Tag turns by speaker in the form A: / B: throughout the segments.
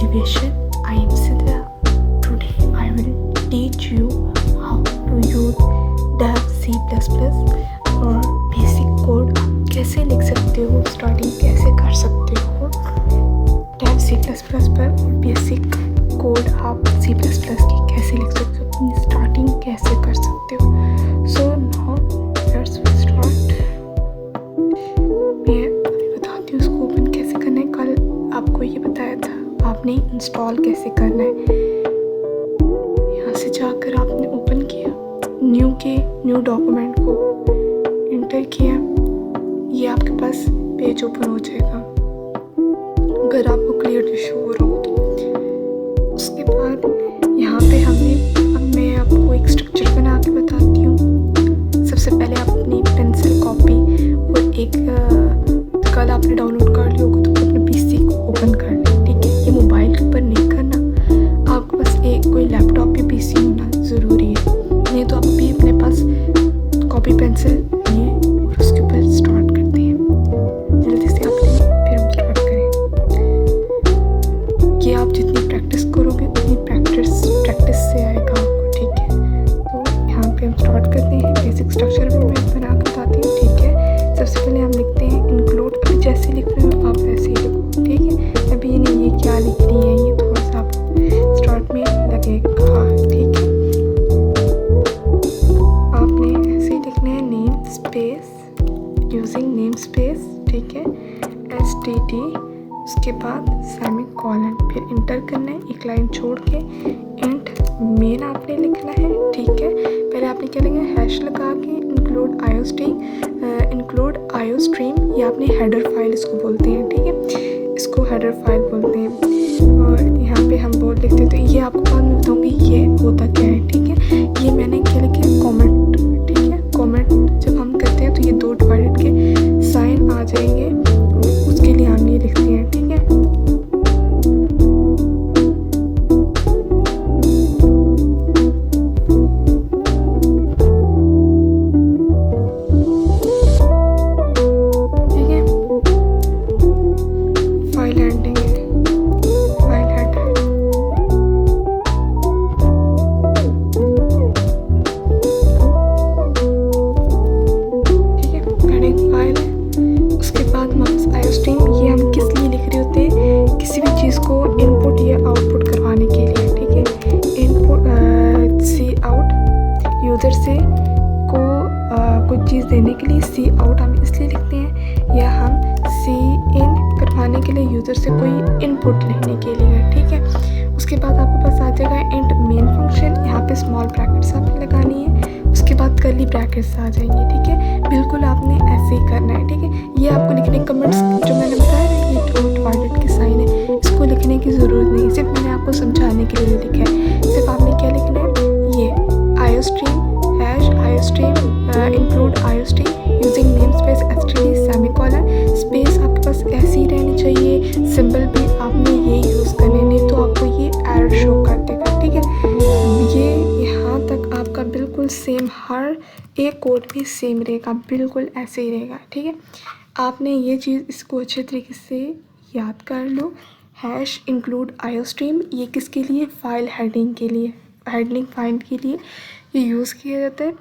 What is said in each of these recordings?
A: motivation. I am Sidra. Today I will teach you how to use Dev C++ और basic code कैसे लिख सकते हो, starting कैसे कर सकते हो Dev C++ पर और बेसिक कोड आप C++ की कैसे लिख सकते हो, अपनी स्टार्टिंग कैसे कर सकते हो. So now let's start. मैं अभी बताती हूँ इसको ओपन कैसे करना है. कल आपको ये बताया था आपने इंस्टॉल कैसे करना है. यहाँ से जाकर आपने ओपन किया, न्यू डॉक्यूमेंट को इंटर किया, ये आपके पास पेज ओपन हो जाएगा अगर आपको क्लियर शो हो रहा हो तो. उसके बाद यहाँ पे अब मैं आपको एक स्ट्रक्चर बना के बताती हूँ. सबसे पहले आप अपनी पेंसिल कॉपी और एक कल आपने डाउनलोड कर लिया होगा तो अपने पीसी को ओपन कर लें. ठीक है, ये मोबाइल पर नहीं करना, आपके पास एक कोई लैपटॉप या पीसी होना ज़रूरी है. नहीं तो आप भी अपने पास कॉपी पेंसिल लिए और उसके ऊपर स्टार्ट करते हैं. जल्दी से आप लें, फिर हम स्टार्ट करें. ये आप जितनी प्रैक्टिस करोगे उतनी प्रैक्टिस से आएगा आपको. ठीक है, तो यहाँ पे हम स्टार्ट करते हैं. बेसिक स्ट्रक्चर में मैं बना के बताती हूँ. ठीक है, सबसे पहले हम लिखते हैं इंक्लूड. अभी जैसे लिख रहे हो आप वैसे ही लिखो. ठीक है, अभी नहीं ये क्या लिख रही है, ये थोड़ा सा आपको स्टार्ट में लगेगा. ठीक है, आपने ऐसे ही लिखना है name space using name space. ठीक है, STD, उसके बाद सेमीकोलन, फिर इंटर करना है एक लाइन छोड़ के. एंड मेन आपने लिखना है. ठीक है, पहले आपने क्या लिखना है, हैश लगा के इंक्लूड आईओ स्ट्रीम. ये आपने हेडर फाइल इसको बोलते हैं. ठीक है, इसको हेडर फाइल बोलते हैं. और यहाँ पे हम बोल लिखते हैं तो ये आपको बाद में बताऊँगी ये होता क्या है. ठीक है, ये मैंने क्या लिखा है, कॉमेंट. ठीक है, कॉमेंट जब हम करते हैं तो ये दो डिवाइडेड के साइन आ जाएंगे, उसके लिए हम ये लिखते हैं. ठीक है, यूज़र से को कुछ चीज़ देने के लिए सी आउट हम इसलिए लिखते हैं, या हम सी इन करवाने के लिए यूज़र से कोई इनपुट लेने के लिए. ठीक है, उसके बाद आपके पास आ जाएगा इंट मेन फंक्शन. यहाँ पे स्मॉल ब्रैकेट्स आपने लगानी है, उसके बाद कर्ली ब्रैकेट्स आ जाएंगे. ठीक है, बिल्कुल आपने ऐसे ही करना है. ठीक है, ये आपको लिखने कमेंट्स जो मैंने बताया ना, ये जो डिवाइडेड के साइन है इसको लिखने की ज़रूरत नहीं, सिर्फ मैंने आपको समझाने के लिए लिखा है. सिर्फ आपने क्या लिखना है, ये IO stream include IO stream using name space STD semicolon. Space आपके पास ऐसी ही रहनी चाहिए, सिंबल भी आपने ये यूज़ करने, नहीं तो आपको ये एरर शो कर देगा. ठीक है, ये यहाँ तक आपका बिल्कुल सेम, हर एक कोड भी सेम रहेगा, बिल्कुल ऐसे ही रहेगा. ठीक है, आपने ये चीज़ इसको अच्छे तरीके से याद कर लो. हैश इंक्लूड आईओ स्ट्रीम ये किसके लिए, फाइल हेडिंग के लिए, हेडिंग फाइल के लिए ये यूज़ किया जाता है.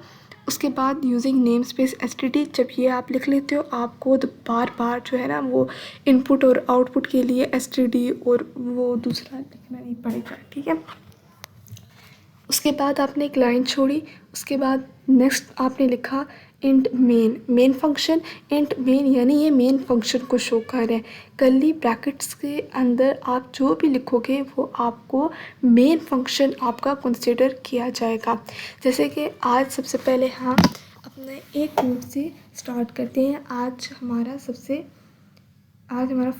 A: उसके बाद यूजिंग नेम स्पेस STD, जब ये आप लिख लेते हो आपको तो बार बार जो है ना वो इनपुट और आउटपुट के लिए STD और वो दूसरा लिखना नहीं पड़ेगा. ठीक है, उसके बाद आपने एक लाइन छोड़ी, उसके बाद नेक्स्ट आपने लिखा int main function. Int main यानी ये मेन फंक्शन को शो कर रहे हैं. कर्ली ब्रैकेट्स के अंदर आप जो भी लिखोगे वो आपको मेन फंक्शन आपका कंसिडर किया जाएगा. जैसे कि आज सबसे पहले हम अपने एक कोड से स्टार्ट करते हैं. आज हमारा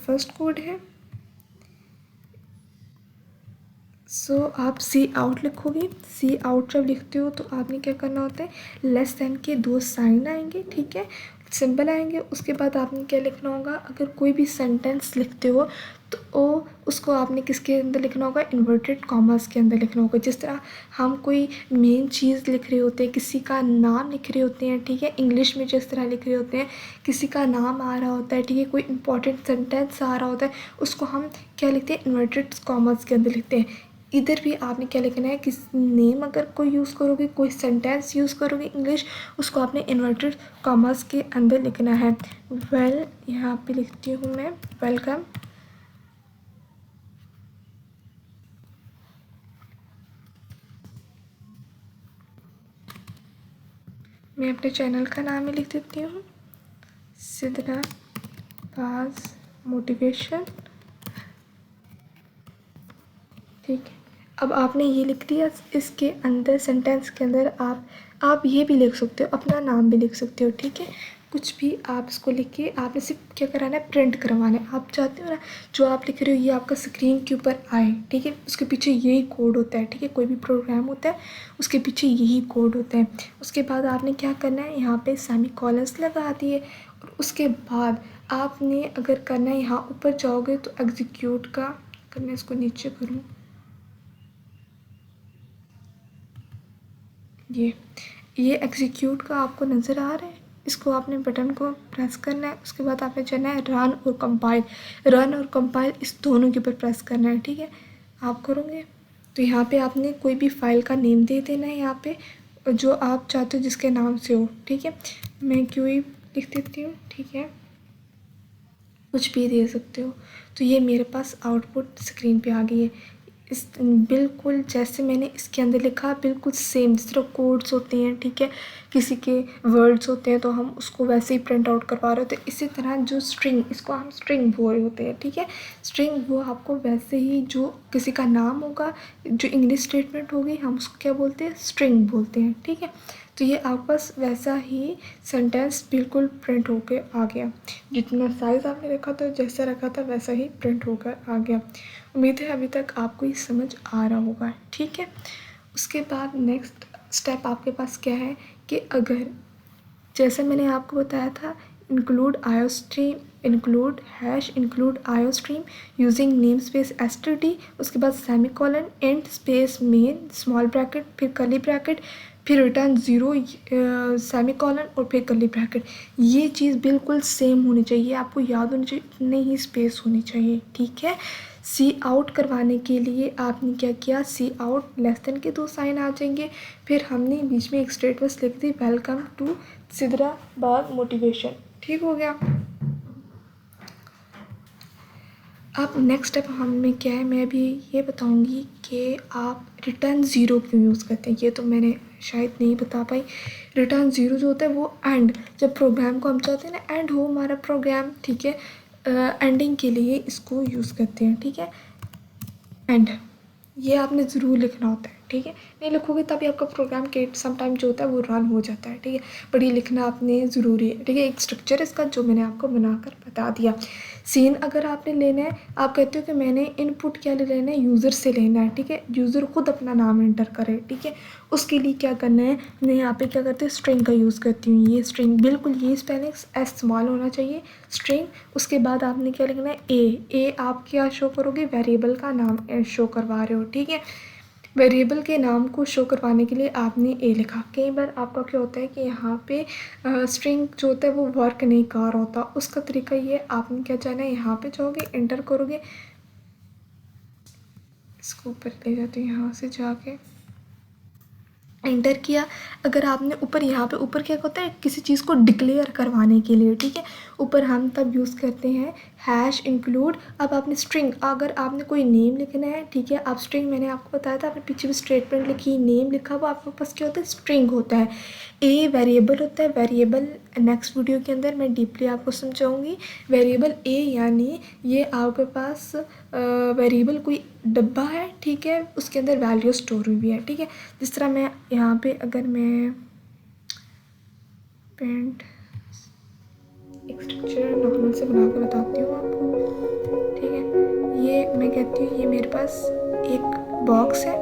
A: फर्स्ट कोड है. सो आप सी आउट लिखोगे. सी आउट जब लिखते हो तो आपने क्या करना होता है, लेस देन के दो साइन आएंगे. ठीक है, सिंबल आएंगे। उसके बाद आपने क्या लिखना होगा, अगर कोई भी सेंटेंस लिखते हो तो उसको आपने किसके अंदर लिखना होगा, इन्वर्टेड कॉमास के अंदर लिखना होगा। जिस तरह हम कोई मेन चीज़ लिख रहे होते हैं, किसी का नाम लिख रहे होते हैं, ठीक है, इंग्लिश में जिस तरह लिख रहे होते हैं, किसी का नाम आ रहा होता है, ठीक है, कोई इंपॉर्टेंट सेंटेंस आ रहा होता है, उसको हम क्या लिखते हैं, इन्वर्टेड कॉमास के अंदर लिखते हैं। इधर भी आपने क्या लिखना है, किस नेम अगर कोई यूज़ करोगे, कोई सेंटेंस यूज़ करोगे इंग्लिश, उसको आपने इन्वर्टेड कॉमास के अंदर लिखना है। वेल यहाँ पे लिखती हूँ मैं, वेलकम। मैं अपने चैनल का नाम ही लिख देती हूँ, सिद्रा बाज मोटिवेशन, ठीक है। अब आपने ये लिख दिया। इसके अंदर सेंटेंस के अंदर आप ये भी लिख सकते हो, अपना नाम भी लिख सकते हो, ठीक है। कुछ भी आप इसको लिख के आपने सिर्फ क्या कराना है, प्रिंट करवाना है। आप चाहते हो ना जो आप लिख रहे हो ये आपका स्क्रीन के ऊपर आए, ठीक है। उसके पीछे यही कोड होता है, ठीक है। कोई भी प्रोग्राम होता है उसके पीछे यही कोड होता है। उसके बाद आपने क्या करना है, यहाँ पे सेमीकोलंस लगा दिए और उसके बाद आपने अगर करना है, यहाँ ऊपर जाओगे तो एग्जीक्यूट का, अगर मैं इसको नीचे करूँ, ये एग्जीक्यूट का आपको नज़र आ रहा है, इसको आपने बटन को प्रेस करना है। उसके बाद आपने जाना है रन और कंपाइल, रन और कंपाइल इस दोनों के ऊपर प्रेस करना है, ठीक है। आप करोगे तो यहाँ पे आपने कोई भी फाइल का नेम दे देना है, यहाँ पे जो आप चाहते हो जिसके नाम से हो, ठीक है। मैं क्यूई लिख देती हूँ, ठीक है, कुछ भी दे सकते हो। तो ये मेरे पास आउटपुट स्क्रीन पे आ गई है। इस बिल्कुल जैसे मैंने इसके अंदर लिखा, बिल्कुल सेम जिस तरह कोड्स होते हैं, ठीक है, किसी के वर्ड्स होते हैं तो हम उसको वैसे ही प्रिंट आउट करवा रहे होते हैं। इसी तरह जो स्ट्रिंग, इसको हम स्ट्रिंग बोल रहे होते हैं, ठीक है। स्ट्रिंग वो आपको वैसे ही जो किसी का नाम होगा, जो इंग्लिश स्टेटमेंट होगी, हम उसको क्या बोलते हैं, स्ट्रिंग बोलते हैं, ठीक है। तो ये आपके पास वैसा ही सेंटेंस बिल्कुल प्रिंट होके आ गया। जितना साइज़ आपने रखा था, जैसा रखा था वैसा ही प्रिंट होकर आ गया। उम्मीद है अभी तक आपको ये समझ आ रहा होगा, ठीक है। उसके बाद नेक्स्ट स्टेप आपके पास क्या है कि अगर जैसे मैंने आपको बताया था, include iostream, include hash include iostream using name space STD, उसके बाद semicolon, and space main small bracket, फिर कर्ली ब्रैकेट, फिर रिटर्न 0 सेमीकोलन और फिर कर्ली ब्रैकेट। ये चीज़ बिल्कुल सेम होनी चाहिए, आपको याद होनी चाहिए, इतनी ही स्पेस होनी चाहिए, ठीक है। सी आउट करवाने के लिए आपने क्या किया, सी आउट लेस देन के 2 साइन आ जाएंगे। फिर हमने बीच में एक स्टेटस लिख दी, welcome to Sidra Bagh motivation, ठीक हो गया। अब नेक्स्ट स्टेप हमें क्या है, मैं भी ये बताऊंगी कि आप रिटर्न 0 क्यों यूज़ करते हैं। ये तो मैंने शायद नहीं बता पाई। रिटर्न 0 जो होता है वो एंड, जब प्रोग्राम को हम चाहते हैं ना एंड हो हमारा प्रोग्राम, ठीक है, एंडिंग के लिए इसको यूज़ करते हैं, ठीक है। एंड ये आपने ज़रूर लिखना होता है, ठीक है। नहीं लिखोगे तभी आपका प्रोग्राम के समटाइम जो होता है वो रन हो जाता है, ठीक है। बट ये लिखना आपने ज़रूरी है, ठीक है। एक स्ट्रक्चर इसका जो मैंने आपको बनाकर बता दिया। सीन अगर आपने लेना है, आप कहते हो कि मैंने इनपुट क्या ले लेना है, यूज़र से लेना है, ठीक है। यूज़र खुद अपना नाम एंटर करे, ठीक है। उसके लिए क्या करना है, मैं यहाँ पे क्या करती हूँ, स्ट्रिंग का यूज़ करती हूँ। ये स्ट्रिंग बिल्कुल ये स्पेलिंग एस स्मॉल होना चाहिए, स्ट्रिंग। उसके बाद आपने क्या लिखना है, ए आप क्या शो करोगे, वेरिएबल का नाम शो करवा रहे हो, ठीक है। वेरिएबल के नाम को शो करवाने के लिए आपने ए लिखा। कई बार आपका क्या होता है कि यहाँ पे स्ट्रिंग जो होता है वो वर्क नहीं कर रहा होता। उसका तरीका ये, आपने क्या जाना है, यहाँ पे जाओगे, एंटर करोगे, इसको ऊपर ले जाते हैं, यहाँ से जाके एंटर किया। अगर आपने ऊपर यहाँ पे ऊपर क्या होता है, किसी चीज़ को डिक्लेयर करवाने के लिए, ठीक है, ऊपर हम तब यूज़ करते हैं हैश इंक्लूड। अब आपने स्ट्रिंग, अगर आपने कोई नेम लिखना है, ठीक है, आप स्ट्रिंग, मैंने आपको बताया था, आपने पीछे भी स्टेटमेंट लिखी, नेम लिखा, वो आपके पास क्या होता है, स्ट्रिंग होता है। ए वेरिएबल होता है, वेरिएबल नेक्स्ट वीडियो के अंदर मैं डीपली आपको समझाऊंगी। वेरिएबल ए यानी ये आपके पास वेरिएबल कोई डब्बा है, ठीक है, उसके अंदर वैल्यू स्टोर हुई है, ठीक है। जिस तरह मैं यहाँ पे अगर मैं पेंट एक स्ट्रक्चर नॉर्मल से बना के बताती हूँ आपको, ठीक है। ये मैं कहती हूँ, ये मेरे पास एक बॉक्स है,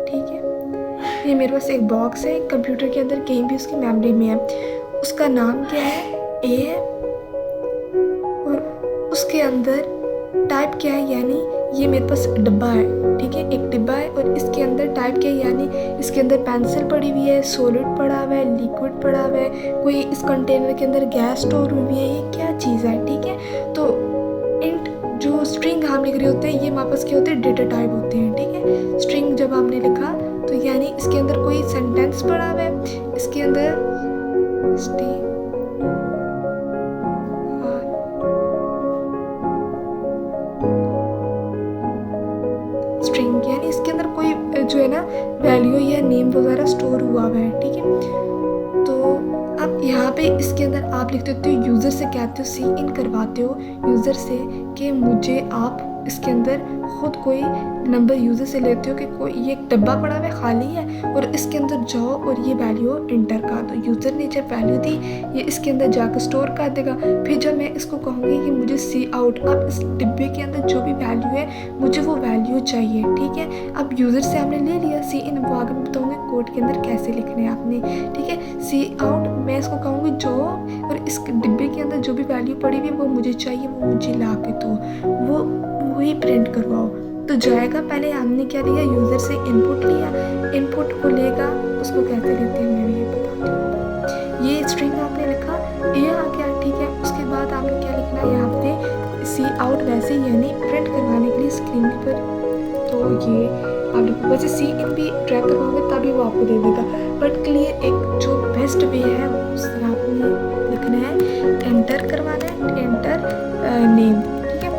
A: ठीक है। ये मेरे पास एक बॉक्स है कंप्यूटर के अंदर, कहीं भी उसकी मेमोरी में है। उसका नाम क्या है, ए है और उसके अंदर टाइप क्या है, यानी ये मेरे पास डब्बा है, ठीक है, एक डिब्बा है और इसके अंदर टाइप क्या है, यानी इसके अंदर पेंसिल पड़ी हुई है, सॉलिड पड़ा हुआ है, लिक्विड पड़ा हुआ है, कोई इस कंटेनर के अंदर गैस स्टोर हुई है, ये क्या चीज़ है, ठीक है। तो इंट जो स्ट्रिंग हम लिख रहे होते हैं ये हमारे पास क्या होते हैं, डेटा टाइप होते हैं, ठीक है। स्ट्रिंग जब आपने लिखा तो यानी इसके अंदर कोई सेंटेंस पड़ा हुआ है, इसके अंदर स्ट्रिंग यानी इसके अंदर कोई जो है ना वैल्यू या नेम वगैरह स्टोर हुआ है, ठीक है। तो अब यहाँ पे इसके अंदर आप लिखते हो यूज़र से कहते हो, सी इन करवाते हो यूज़र से कि मुझे आप इसके अंदर ख़ुद कोई नंबर यूज़र से लेते हो कि कोई ये एक डब्बा पड़ा हुआ खाली है और इसके अंदर जाओ और ये वैल्यू इंटर कर दो। यूज़र ने जब वैल्यू दी ये इसके अंदर जाकर स्टोर कर देगा। फिर जब मैं इसको कहूँगी कि मुझे सी आउट, अब इस डिब्बे के अंदर जो भी वैल्यू है मुझे वो वैल्यू चाहिए, ठीक है। अब यूज़र से आपने ले लिया सी इन, वो आगे मैं बताऊँगी कोड के अंदर कैसे लिखने हैं आपने, ठीक है। सी आउट मैं इसको कहूँगी जाओ और इस डिब्बे के अंदर जो भी वैल्यू पड़ी हुई है वो मुझे चाहिए, वो मुझे ला के दो, वो वही प्रिंट करवाओ। तो जाएगा, पहले हमने क्या लिया, यूज़र से इनपुट लिया, इनपुट को लेगा, उसको कैसे लेते हैं मैं ये बताती हूँ। ये स्ट्रिंग आपने लिखा, ये आ गया, ठीक है। उसके बाद आपने क्या लिखना है यहाँ पे, सी आउट वैसे यानी प्रिंट करवाने के लिए स्क्रीन पर, तो ये आप लिखो। वैसे सी इन भी ट्रैक करवाओगे तभी वो आपको दे देगा, बट क्लियर एक जो बेस्ट वे है वो उस तरह आपने लिखना है, एंटर करवाना है, एंटर नेम, ठीक है।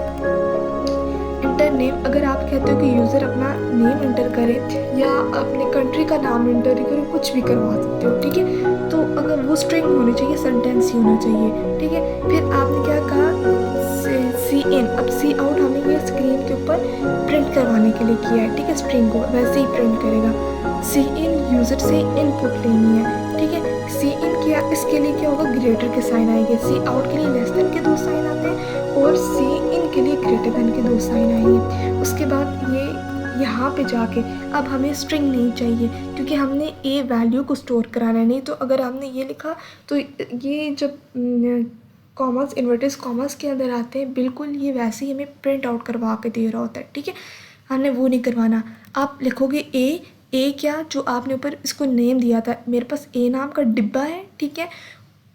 A: एंटर नेम, अगर आप कहते हो कि यूज़र अपना नेम एंटर करे या अपने कंट्री का नाम एंटर करे, कुछ भी करवा सकते हो, ठीक है। तो अगर वो स्ट्रिंग होनी चाहिए, सेंटेंस ही होना चाहिए, ठीक है। फिर आपने क्या कहा, सी इन, अब सी आउट हमने ये स्क्रीन के ऊपर प्रिंट करवाने के लिए किया है, ठीक है। स्ट्रिंग को वैसे ही प्रिंट करेगा। सी इन यूज़र से इनपुट लेनी है, ठीक है। सी इन किया, इसके लिए क्या होगा, ग्रेटर के साइन आएंगे। सी आउट के लिए लेस देन के 2 साइन आते हैं और सी इन के लिए ग्रेटर देन के 2 साइन आएंगे। उसके बाद ये यहाँ पे जाके अब हमें स्ट्रिंग नहीं चाहिए क्योंकि हमने ए वैल्यू को स्टोर कराना है। नहीं तो अगर हमने ये लिखा तो ये जब कॉमर्स इन्वर्टेड कॉमर्स के अंदर आते हैं बिल्कुल ये वैसे ही हमें प्रिंट आउट करवा के दे रहा होता है, ठीक है। हमने वो नहीं करवाना। आप लिखोगे ए क्या, जो आपने ऊपर इसको नेम दिया था, मेरे पास ए नाम का डिब्बा है, ठीक है,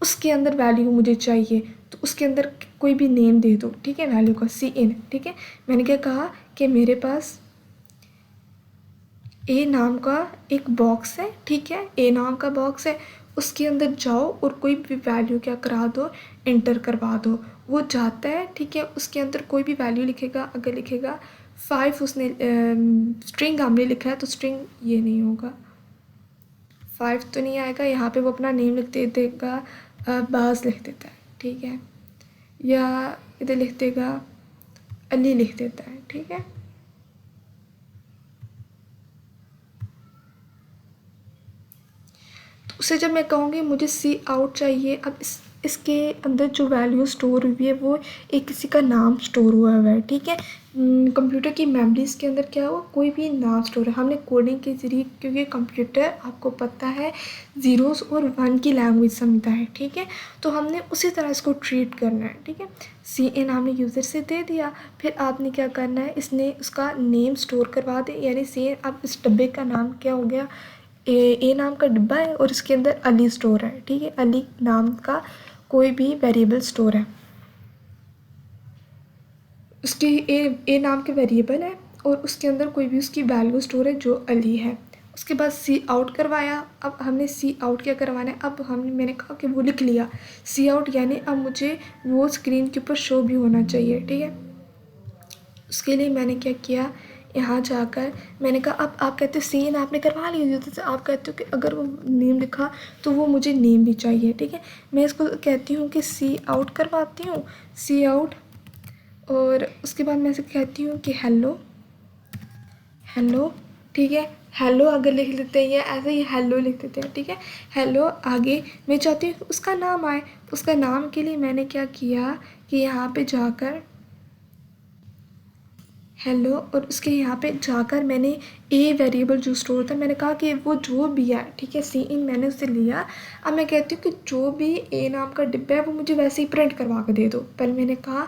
A: उसके अंदर वैल्यू मुझे चाहिए तो उसके अंदर कोई भी नेम दे दो, ठीक है, वैल्यू का सी इन, ठीक है। मैंने क्या कहा कि मेरे पास ए नाम का एक बॉक्स है, ठीक है, ए नाम का बॉक्स है, उसके अंदर जाओ और कोई भी वैल्यू क्या करा दो, एंटर करवा दो। वो जाता है, ठीक है, उसके अंदर कोई भी वैल्यू लिखेगा, अगर लिखेगा 5, उसने स्ट्रिंग हमने लिखा है तो स्ट्रिंग ये नहीं होगा, 5 तो नहीं आएगा। यहाँ पे वो अपना नेम लिख देगा, बाज लिख देता है, ठीक है, या इधर लिख देगा अली लिख देता है, ठीक है। उसे जब मैं कहूँगी मुझे सी आउट चाहिए, अब इसके अंदर जो वैल्यू स्टोर हुई है वो एक किसी का नाम स्टोर हुआ है, ठीक है। कंप्यूटर की मेमोरीज़ के अंदर क्या हुआ, कोई भी नाम स्टोर है। हमने कोडिंग के ज़रिए, क्योंकि कंप्यूटर आपको पता है 0s और 1 की लैंग्वेज समझता है, ठीक है, तो हमने उसी तरह इसको ट्रीट करना है, ठीक है। सी इन हमने यूज़र से दे दिया, फिर आपने क्या करना है, इसने उसका नेम स्टोर करवा दे, यानी सी इन, अब इस डब्बे का नाम क्या हो गया, ए नाम का डिब्बा है और इसके अंदर अली स्टोर है, ठीक है, अली नाम का कोई भी वेरिएबल स्टोर है, उसकी ए नाम के वेरिएबल है और उसके अंदर कोई भी उसकी वैल्यू स्टोर है जो अली है। उसके बाद सी आउट करवाया। अब हमने सी आउट क्या करवाना है, अब मैंने कहा कि वो लिख लिया सी आउट, यानी अब मुझे वो स्क्रीन के ऊपर शो भी होना चाहिए, ठीक है। उसके लिए मैंने क्या किया, यहाँ जाकर मैंने कहा, अब आप कहते हो सी इन आपने करवा लिया, जैसे आप कहते हो कि अगर वो नेम लिखा तो वो मुझे नेम भी चाहिए, ठीक है। मैं इसको कहती हूँ कि सी आउट करवाती हूँ, सी आउट, और उसके बाद मैं इसे कहती हूँ कि हेलो, ठीक है, हेलो अगर लिख लेते हैं या ऐसे ही हेलो लिख देते हैं, ठीक है, हेलो। आगे मैं चाहती हूँ उसका नाम आए, उसका नाम के लिए मैंने क्या किया कि यहाँ पे जाकर हेलो, और उसके यहाँ पे जाकर मैंने ए वेरिएबल जो स्टोर था, मैंने कहा कि वो जो भी है, ठीक है, सी इन मैंने उससे लिया। अब मैं कहती हूँ कि जो भी ए नाम का डिब्बा है वो मुझे वैसे ही प्रिंट करवा के दे दो। पहले मैंने कहा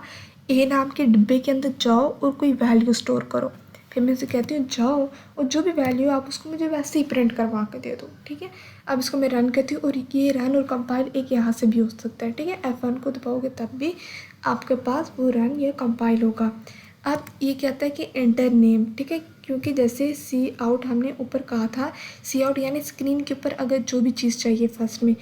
A: ए नाम के डिब्बे के अंदर जाओ और कोई वैल्यू स्टोर करो। फिर मैं उसे कहती हूँ जाओ और जो भी वैल्यू है आप उसको मुझे वैसे ही प्रिंट करवा के दे दो, ठीक है। अब इसको मैं रन करती हूँ और ये रन और कंपाइल एक यहाँ से भी हो सकता है, ठीक है। F1 को दबाओगे तब भी आपके पास वो रन या कंपाइल होगा। अब ये कहता है कि एंटर नेम, ठीक है, क्योंकि जैसे सी आउट हमने ऊपर कहा था, सी आउट यानी स्क्रीन के ऊपर अगर जो भी चीज़ चाहिए फर्स्ट में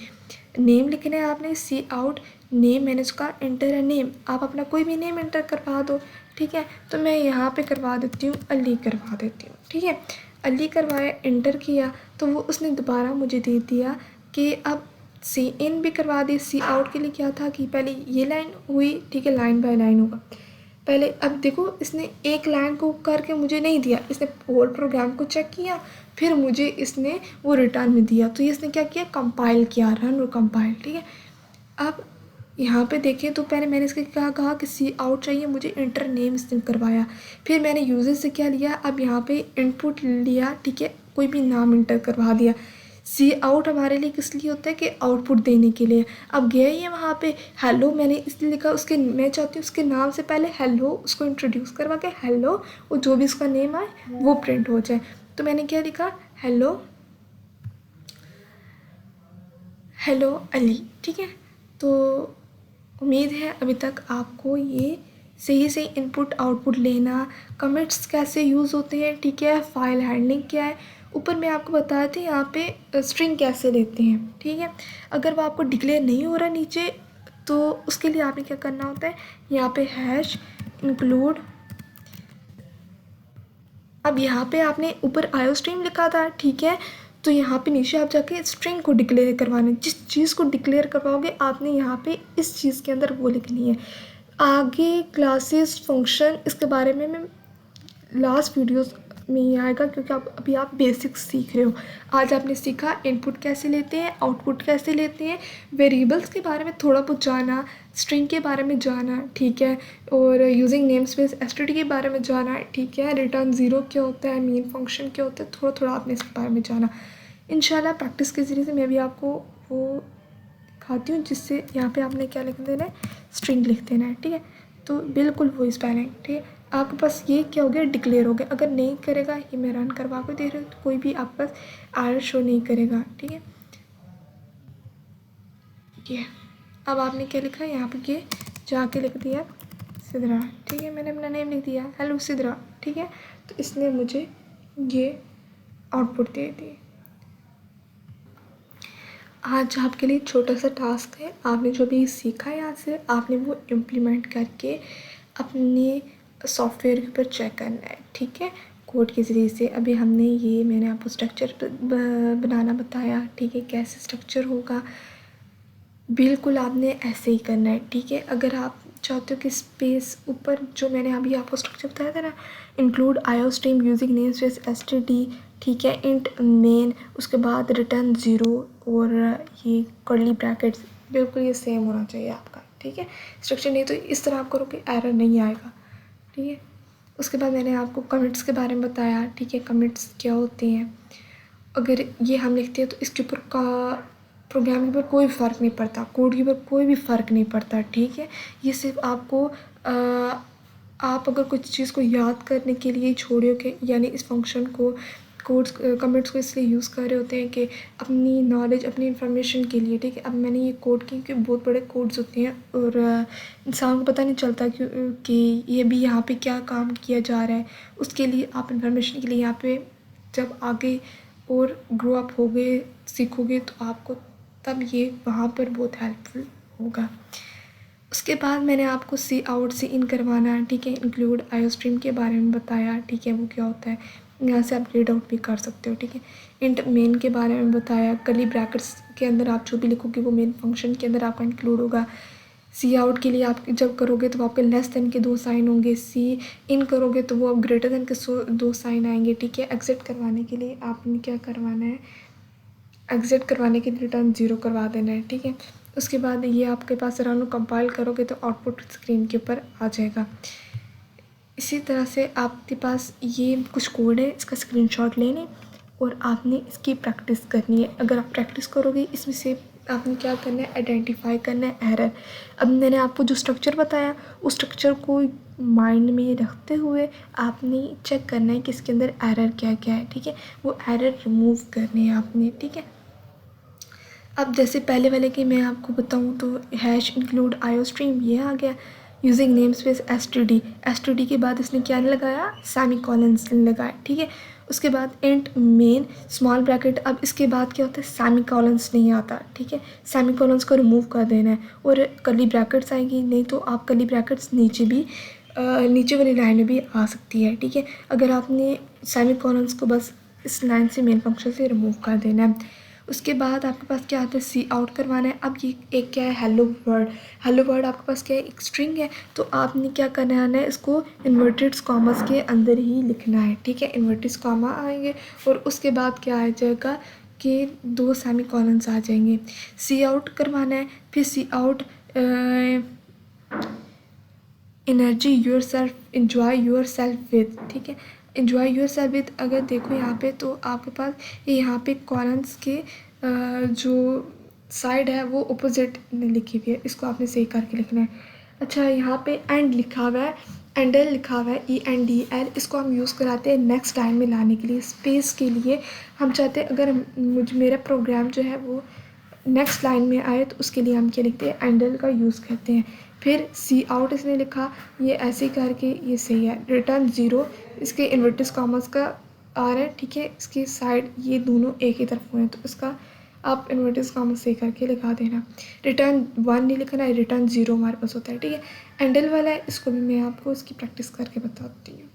A: नेम लिखना है आपने, सी आउट नेम, मैंने उसका एंटर है नेम, आप अपना कोई भी नेम एंटर करवा दो, ठीक है। तो मैं यहाँ पे करवा देती हूँ अली, करवा देती हूँ, ठीक है। अली करवाया, एंटर किया तो वो उसने दोबारा मुझे दे दिया कि अब सी इन भी करवा दी। सी आउट के लिए क्या था कि पहले ये लाइन हुई, ठीक है, लाइन बाय लाइन होगा पहले। अब देखो इसने एक लाइन को करके मुझे नहीं दिया, इसने होल प्रोग्राम को चेक किया, फिर मुझे इसने वो रिटर्न में दिया। तो ये इसने क्या किया, कंपाइल किया, रन और कंपाइल, ठीक है। अब यहाँ पे देखें तो पहले मैंने इसके क्या कहा कि सी आउट चाहिए मुझे, इंटर नेम इसने करवाया। फिर मैंने यूज़र से क्या लिया, अब यहाँ पे इनपुट लिया, ठीक है, कोई भी नाम इंटर करवा दिया। सी आउट हमारे लिए किस लिए होता है कि आउटपुट देने के लिए। अब गया ही है वहाँ पे हेलो, मैंने इसलिए लिखा उसके, मैं चाहती हूँ उसके नाम से पहले हेलो उसको इंट्रोड्यूस करवा के हेलो और जो भी उसका नेम आए वो प्रिंट हो जाए। तो मैंने क्या लिखा, हेलो, हेलो अली, ठीक है। तो उम्मीद है अभी तक आपको ये सही से इनपुट आउटपुट लेना, कमिट्स कैसे यूज़ होते हैं, ठीक है, फाइल हैंडलिंग क्या है, ऊपर मैं आपको बताया था यहाँ पे स्ट्रिंग कैसे लेते हैं, ठीक है। अगर वो आपको डिक्लेयर नहीं हो रहा नीचे तो उसके लिए आपने क्या करना होता है, यहाँ पे हैश इंक्लूड, अब यहाँ पे आपने ऊपर आयो स्ट्रीम लिखा था, ठीक है, तो यहाँ पे नीचे आप जाके स्ट्रिंग को डिक्लेयर करवाना है। जिस चीज़ को डिक्लेयर करवाओगे आपने यहाँ पे इस चीज़ के अंदर वो लिखनी है। आगे क्लासेस फंक्शन इसके बारे में मैं लास्ट वीडियोस में ही आएगा, क्योंकि अभी आप बेसिक्स सीख रहे हो। आज आपने सीखा इनपुट कैसे लेते हैं, आउटपुट कैसे लेते हैं, वेरिएबल्स के बारे में थोड़ा बहुत जाना, स्ट्रिंग के बारे में जाना, ठीक है, और यूजिंग नेम स्पेस एसटीडी के बारे में जाना, ठीक है, रिटर्न ज़ीरो क्या होता है, मेन फंक्शन क्या होता है, थोड़ा थोड़ा आपने इसके बारे में जाना। इंशाल्लाह प्रैक्टिस के ज़रिए से मैं भी आपको वो दिखाती हूँ, जिससे यहाँ पे आपने क्या लिख देना है, स्ट्रिंग लिख देना है, ठीक है। तो बिल्कुल वो स्पेलिंग, ठीक है। आपके पास ये क्या हो गया, डिक्लेयर हो गया। अगर नहीं करेगा, ये मैं रन करवा के दे रही हूँ, तो कोई भी आपके पास एरर शो नहीं करेगा, ठीक है। ये अब आपने क्या लिखा है, यहाँ पे ये जाके लिख दिया सिद्रा, ठीक है, मैंने अपना नेम लिख दिया हेलो सिद्रा, ठीक है। तो इसने मुझे ये आउटपुट दे दी। आज आपके लिए छोटा सा टास्क है, आपने जो भी सीखा है यहाँ से आपने वो इम्प्लीमेंट करके अपने सॉफ्टवेयर के ऊपर चेक करना है, ठीक है, कोड के ज़रिए से। अभी हमने ये, मैंने आपको स्ट्रक्चर बनाना बताया, ठीक है, कैसे स्ट्रक्चर होगा, बिल्कुल आपने ऐसे ही करना है, ठीक है। अगर आप चाहते हो कि स्पेस ऊपर जो मैंने अभी आपको स्ट्रक्चर बताया था ना, इंक्लूड आयो stream using name space STD, ठीक है, इंट मेन, उसके बाद रिटर्न ज़ीरो और ये कर्ली ब्रैकेट्स, बिल्कुल ये सेम होना चाहिए आपका, ठीक है। स्ट्रक्चर नहीं तो इस तरह आप करोगे एरर नहीं आएगा, ठीक है। उसके बाद मैंने आपको कमिट्स के बारे में बताया, ठीक है, कमिट्स क्या होते हैं। अगर ये हम लिखते हैं तो इसके ऊपर का प्रोग्राम के ऊपर कोई फ़र्क नहीं पड़ता, कोड के ऊपर कोई भी फ़र्क नहीं पड़ता, ठीक है। ये सिर्फ आपको आप अगर कुछ चीज़ को याद करने के लिए छोड़े के, यानी इस फंक्शन को, कोड्स कमेंट्स को इसलिए यूज़ कर रहे होते हैं कि अपनी नॉलेज, अपनी इंफॉर्मेशन के लिए, ठीक है। अब मैंने ये कोड की, क्योंकि बहुत बड़े कोड्स होते हैं और इंसान को पता नहीं चलता कि ये भी यहाँ पे क्या काम किया जा रहा है। उसके लिए आप इंफॉर्मेशन के लिए यहाँ पे जब आगे और ग्रो अप होगे, सीखोगे, तो आपको तब ये वहाँ पर बहुत हेल्पफुल होगा। उसके बाद मैंने आपको सी आउट सी इन करवाना है, ठीक है, इंक्लूड आयो स्ट्रीम के बारे में बताया, ठीक है, वो क्या होता है, यहाँ से आप रीड आउट भी कर सकते हो, ठीक है। इंट मेन के बारे में बताया, कर्ली ब्रैकेट्स के अंदर आप जो भी लिखोगे वो मेन फंक्शन के अंदर आपका इंक्लूड होगा। सी आउट के लिए आप जब करोगे तो आपके लेस देन के 2 साइन होंगे, सी इन करोगे तो वो आप ग्रेटर देन के 2 साइन आएंगे, ठीक है। एग्जिट करवाने के लिए आपने क्या करवाना है, एग्जिट करवाने के लिए रिटर्न ज़ीरो करवा देना है, ठीक है। उसके बाद ये आपके पास रन कंपाइल करोगे तो आउटपुट स्क्रीन के ऊपर आ जाएगा। इसी तरह से आपके पास ये कुछ कोड है, इसका स्क्रीनशॉट लेने और आपने इसकी प्रैक्टिस करनी है। अगर आप प्रैक्टिस करोगे इसमें से आपने क्या करना है, आइडेंटिफाई करना है एरर। अब मैंने आपको जो स्ट्रक्चर बताया उस स्ट्रक्चर को माइंड में रखते हुए आपने चेक करना है कि इसके अंदर एरर क्या क्या है, ठीक है। वो एरर रिमूव करने हैं आपने, ठीक है। अब जैसे पहले वाले की मैं आपको बताऊं तो हैश इंक्लूड आयो स्ट्रीम ये आ गया। Using name space S T D के बाद इसने क्या लगाया, सेमी कॉलन्स लगाया, ठीक है। उसके बाद इंट मेन स्मॉल ब्रैकेट। अब इसके बाद क्या होता है, सेमी कॉलन्स नहीं आता, ठीक है। सेमी कॉलन्स को रिमूव कर देना है और कर्ली ब्रैकेट्स आएगी, नहीं तो आप कर्ली ब्रैकेट्स नीचे भी नीचे वाली लाइन में भी आ सकती है, ठीक है। अगर आपने सेमी कॉलन्स को बस इस लाइन से मेन फंक्शन से रिमूव कर देना है। उसके बाद आपके पास क्या आता है, सी आउट करवाना है। अब ये एक क्या है, हेलो वर्ड। हेलो वर्ड आपके पास क्या है, एक स्ट्रिंग है, तो आपने क्या करना है, इसको इन्वर्टेड कॉमर्स के अंदर ही लिखना है, ठीक है। इन्वर्टेड कॉमा आएंगे और उसके बाद क्या आ जाएगा कि 2 सेमी कॉलन्स आ जाएंगे। सी आउट करवाना है, फिर see out energy yourself, enjoy yourself with, ठीक है। इन्जॉय योर सेल्फ विद अगर देखो यहाँ पे तो आपके पास यहाँ पे कॉलम्स के जो साइड है वो अपोजिट लिखी हुई है, इसको आपने सही करके लिखना है। अच्छा, यहाँ पे एंड लिखा हुआ है, एंडल लिखा हुआ है, ENDL, इसको हम यूज़ कराते हैं नेक्स्ट लाइन में लाने के लिए, स्पेस के लिए। हम चाहते हैं अगर मेरा प्रोग्राम जो है वो नेक्स्ट लाइन में आए तो उसके लिए हम क्या लिखते हैं, एंडल का यूज़ करते हैं। फिर सी आउट इसने लिखा, ये ऐसे करके ये सही है। रिटर्न 0, इसके इन्वर्टेड कॉमर्स का आ रहा है, ठीक है। इसकी साइड ये दोनों एक ही तरफ हुए हैं तो इसका आप इन्वर्टेड कॉमर्स सही करके लिखा देना। रिटर्न 1 नहीं लिखना है, रिटर्न 0 हमारे पास होता है, ठीक है। एंडल वाला है, इसको भी मैं आपको इसकी प्रैक्टिस करके बताती हूँ।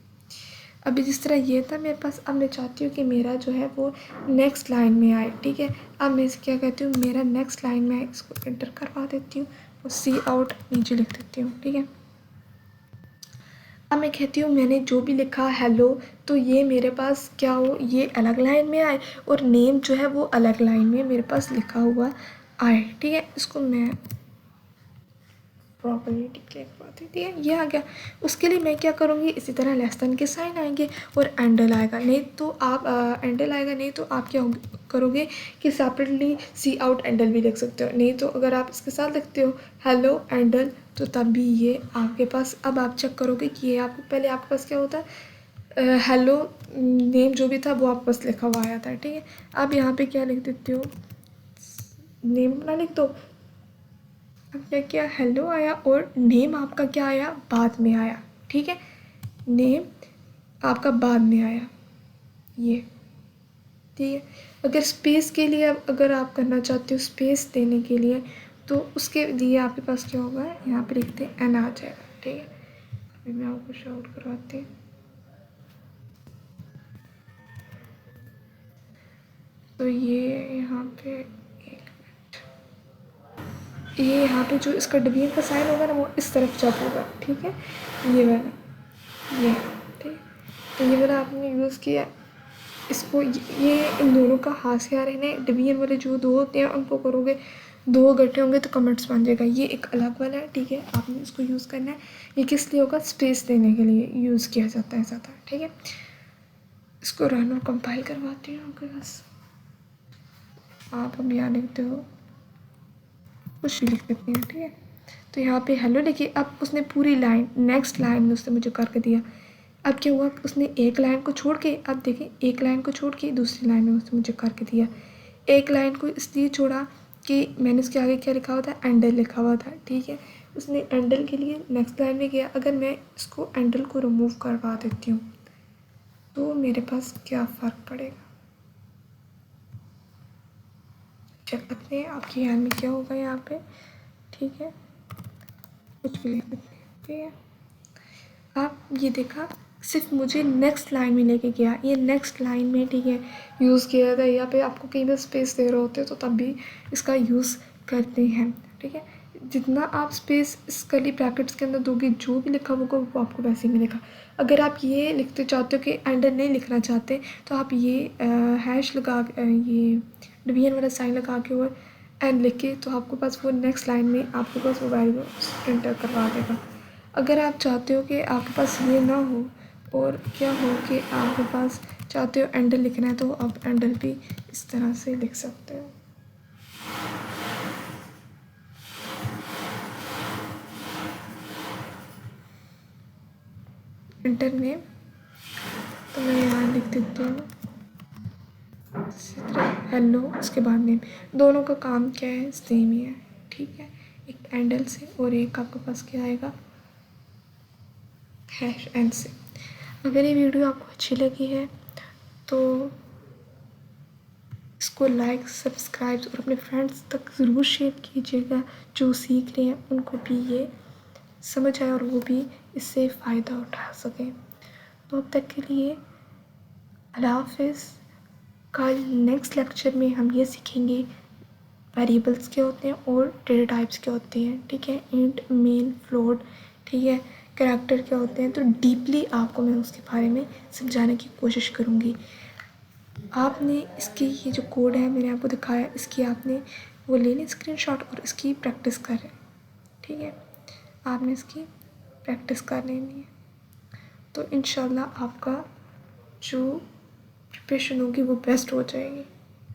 A: अभी जिस तरह ये था मेरे पास, अब मैं चाहती हूँ कि मेरा जो है वो नेक्स्ट लाइन में आए, ठीक है। अब मैं इसे क्या कहती हूँ, मेरा नेक्स्ट लाइन में आए, इसको एंटर करवा देती हूँ और सी आउट नीचे लिख देती हूँ, ठीक है। अब मैं कहती हूँ मैंने जो भी लिखा हेलो, तो ये मेरे पास क्या हो, ये अलग लाइन में आए और नेम जो है वो अलग लाइन में मेरे पास लिखा हुआ आए, ठीक है। इसको मैं प्रॉपर्ली डिक्लेयर करवा देती है, ये आ गया। उसके लिए मैं क्या करूँगी, इसी तरह लेस देन के साइन आएंगे और एंडल आएगा, नहीं तो आप एंडल आएगा, नहीं तो आप क्या करोगे कि सेपरेटली सी आउट एंडल भी लिख सकते हो, नहीं तो अगर आप इसके साथ लिखते हो हेलो एंडल तो तब भी ये आपके पास। अब आप चेक करोगे कि ये आपको पहले आपके पास क्या होता है, हेलो नेम जो भी था वो आपके पास लिखा हुआ आया था, ठीक है। अब यहाँ पे क्या लिख देते हो, नेम अपना लिख दो। अब क्या किया, हेलो आया और नेम आपका क्या आया, बाद में आया, ठीक है। नेम आपका बाद में आया, ये ठीक है। अगर स्पेस के लिए अगर आप करना चाहते हो, स्पेस देने के लिए, तो उसके लिए आपके पास क्या होगा, यहाँ पे लिखते हैं एन आ जाएगा, ठीक है। अभी मैं आपको शो आउट करवाती हूँ। तो ये यहाँ पे ये यहाँ पे जो इसका डिवीजन का साइन होगा ना वो इस तरफ जब होगा, ठीक है। ये वाला, ये ठीक। तो ये वाला आपने यूज़ किया, इसको ये इन दोनों का हाशिया रहने, डिवीजन वाले जो 2 होते हैं उनको करोगे 2 गड्ढे होंगे तो कमेंट्स बन जाएगा। ये एक अलग वाला है, ठीक है, आपने इसको यूज़ करना है। ये किस लिए होगा, स्पेस देने के लिए यूज़ किया जाता है ज़्यादा, ठीक है। इसको रन और कंपाइल करवाती हूँ आपके पास। आप अब यहाँ लिखते हो कुछ भी लिख देते हैं, ठीक है। तो यहाँ पे हेलो लिखिए। अब उसने पूरी लाइन नेक्स्ट लाइन में उसने मुझे करके दिया। अब क्या हुआ, उसने एक लाइन को छोड़ के, अब देखिए एक लाइन को छोड़ के दूसरी लाइन में उसने मुझे करके दिया। एक लाइन को इसलिए छोड़ा कि मैंने उसके आगे क्या लिखा हुआ था, एंडल लिखा हुआ था, ठीक है। उसने एंडल के लिए नेक्स्ट लाइन में गया। अगर मैं इसको एंडल को रिमूव करवा देती हूँ तो मेरे पास क्या फ़र्क पड़ेगा, चेक करते हैं आपके ध्यान में क्या होगा यहाँ पे, ठीक है। कुछ भी लिख सकते हैं, ठीक है। आप ये देखा, सिर्फ मुझे नेक्स्ट लाइन में लेके गया, ये नेक्स्ट लाइन में, ठीक है, यूज़ किया था। यहाँ पे आपको कहीं पर स्पेस दे रहे होते हो तो तब भी इसका यूज़ करते हैं, ठीक है। जितना आप स्पेस इस कर्ली ब्रैकेट्स के अंदर दोगे, जो भी लिखा होगा वो आपको वैसे ही मिलेगा। अगर आप ये लिखते चाहते हो कि एंडर नहीं लिखना चाहते तो आप ये हैश लगा, ये डिवीजन वाला साइन लगा के और एंड लिख के, तो आपके पास वो नेक्स्ट लाइन में आपके पास वो वैल्यू एंटर करवा देगा। अगर आप चाहते हो कि आपके पास ये ना हो और क्या हो कि आपके पास चाहते हो एंडल लिखना है, तो आप एंडल भी इस तरह से लिख सकते हो। इंटर नेम तो मैं यहाँ लिख देती हूँ इसी तरह हेलो, उसके बाद नेम। दोनों का काम क्या है, सेम ही है, ठीक है। एक एंडल से और एक आपके पास क्या आएगा, हैश एन से। अगर ये वीडियो आपको अच्छी लगी है तो इसको लाइक, सब्सक्राइब और अपने फ्रेंड्स तक ज़रूर शेयर कीजिएगा, जो सीख रहे हैं उनको भी ये समझ आए और वो भी इससे फ़ायदा उठा सकें। तो अब तक के लिए अल्लाह हाफिज़। कल नेक्स्ट लेक्चर में हम ये सीखेंगे वेरिएबल्स क्या होते हैं और डेटा टाइप्स क्या होते हैं, ठीक है। इंट, मेन, फ्लोट, ठीक है। कैरेक्टर क्या होते हैं, तो डीपली आपको मैं उसके बारे में समझाने की कोशिश करूँगी। आपने इसकी ये जो कोड है मैंने आपको दिखाया, इसकी आपने वो ले लें स्क्रीनशॉट और इसकी प्रैक्टिस करें, ठीक है। आपने इसकी प्रैक्टिस कर लेनी है, तो इंशाल्लाह आपका जो प्रिपरेशन होगी वो बेस्ट हो जाएगी,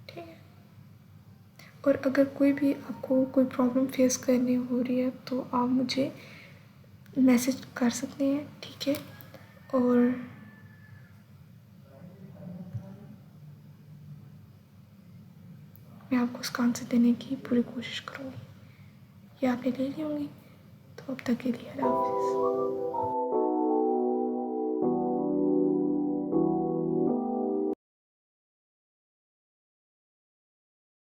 A: ठीक है। और अगर कोई भी आपको कोई प्रॉब्लम फेस करनी हो रही है तो आप मुझे मैसेज कर सकते हैं, ठीक है। और मैं आपको उसका आंसर देने की पूरी कोशिश करूँगी। ये आपने ले ली होंगी, तो अब तक के लिए अल्लाह हाफिज़।